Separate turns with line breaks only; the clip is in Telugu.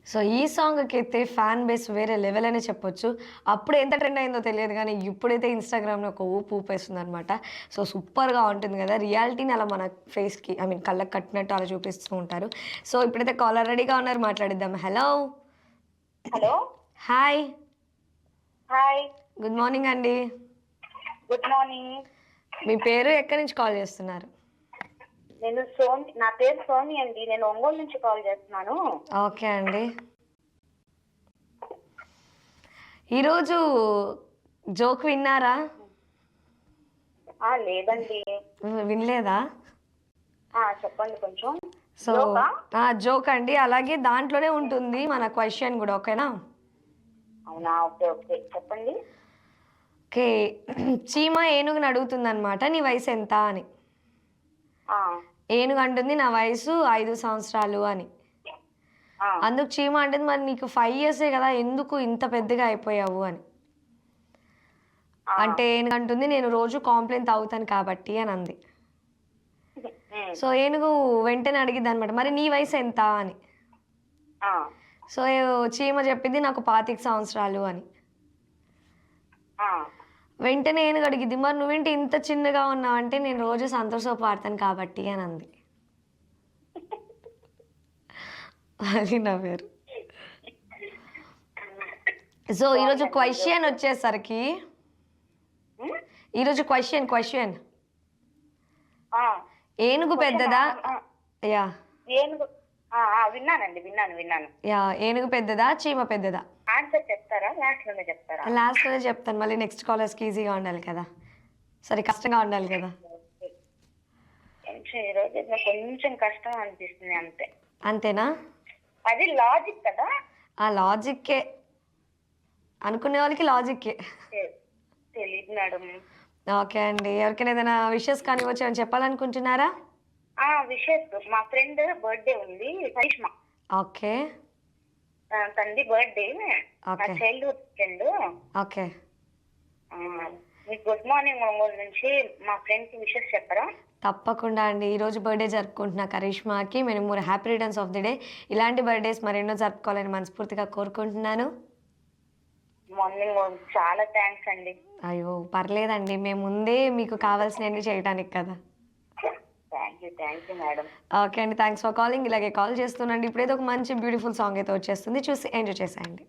సో ఈ సాంగ్‌కైతే ఫ్యాన్ బేస్ వేరే లెవెల్ అనే చెప్పొచ్చు. అప్పుడు ఎంత ట్రెండ్ అయిందో తెలియదు గానీ, ఇప్పుడైతే ఇన్‌స్టాగ్రామ్‌లో ఒక ఊపు ఊపేస్తుందనమాట. సో సూపర్‌గా ఉంటుంది గదా! రియాలిటీని అలా మన ఫేస్‌కి కళ్ళకి కట్టినట్టు అలా చూపిస్తూ ఉంటారు. సో ఇప్పుడైతే కాలర్ రెడీగా ఉన్నారు మాట్లాడిద్దాం. Hello!
Hello.
Hi!
Hi.
Good morning అండి.
Good morning.
మీ పేరు ఎక్కడి నుంచి కాల్ చేస్తున్నారు?
నా పేరు సోని అండి. నేను ఒంగోలు నుంచి కాల్ చేస్తున్నాను.
ఓకే అండి. ఈరోజు జోక్ విన్నారా?
లేదండి.
వినలేదా?
చెప్పండి కొంచెం.
సో జోక్ అండి. అలాగే దాంట్లోనే ఉంటుంది మన క్వెషన్ గూడా. ఓకేనా?
అవునా? ఓకే. ఓకే. చెప్పండి.
ఓకే. చీమ ఏనుగుని అడుగుతుందనమాట, నీ వయసు ఎంత అని. ఏనుగు అంటుంది, నా వయసు 5 సంవత్సరాలు అని. అందుకు చీమ అంటుంది, మరి నీకు 5 ఇయర్సే కదా, ఎందుకు ఇంత పెద్దగా అయిపోయావు అని. అంటే ఏనుగు అంటుంది, నేను రోజు కాంప్లెయిన్ తాగుతాను కాబట్టి అని అంది. సో ఏనుగు వెంటనే అడిగిద్ది అనమాట, మరి నీ వయసు ఎంత అని. సో చీమ చెప్పింది, నాకు 25 సంవత్సరాలు అని. వెంటనే ఏనుగు అడిగిద్ది, మరి నువ్వేంటి ఇంత చిన్నగా ఉన్నావు అంటే, నేను రోజు సంతోష పాడతాను కాబట్టి అని అంది. అది నా పేరు. సో ఈరోజు క్వశ్చన్ వచ్చేసరికి, ఈరోజు క్వశ్చన్ ఏనుగు పెద్దదా? యా
విన్నాను.
యా, ఏనుగు పెద్దదా చీమ పెద్దదా?
ఆన్సర్ చెప్తారా?
లాస్ట్ లోనే చెప్తాను, మళ్ళీ నెక్స్ట్ కాలర్స్కి ఈజీగా ఉండాలి కదా, సరే కష్టంగా ఉండాలి కదా.
ఈరోజు కొంచెం కష్టం అనిపిస్తుంది అంతే.
అంతేనా?
అది లాజిక్ కదా?
లాజిక్కే, అనుకునే వాళ్ళకి లాజిక్కే.
తెలియదు మేడం.
ఓకే అండి. ఎవరికైనా ఏదైనా విషెస్ కానీ వచ్చి చెప్పాలనుకుంటున్నారా?
విషెస్, మా ఫ్రెండ్ బర్త్డే ఉంది, కరిష్మా.
ఓకే.
తనది బర్త్డే, నా చైల్డ్హుడ్ ఫ్రెండ్.
ఓకే.
మీకు గుడ్ మార్నింగ్ ఒంగోలు నుంచి మా ఫ్రెండ్ కి విషెస్ చెప్పరా?
తప్పకుండా అండి. ఈరోజు బర్త్డే జరుపుకుంటున్న కరిష్మాకి మేము happy returns of the day. ఇలాంటి బర్త్డేస్ మరెన్నో జరుపుకోవాలని మనస్ఫూర్తిగా కోరుకుంటున్నాను.
మార్నింగ్ చాలా థ్యాంక్స్ అండి.
అయ్యో పర్లేదండి, మేము ముందే మీకు కావాల్సినవన్నీ చేయడానికి కదా.
Thank you madam.
ఓకే అండి, థ్యాంక్స్ ఫర్ కాలింగ్. ఇలాగే కాల్ చేస్తుండండి. ఇప్పుడేదో ఒక మంచి బ్యూటిఫుల్ సాంగ్ అయితే వచ్చేస్తుంది, చూసి ఎంజాయ్ చేసేయండి.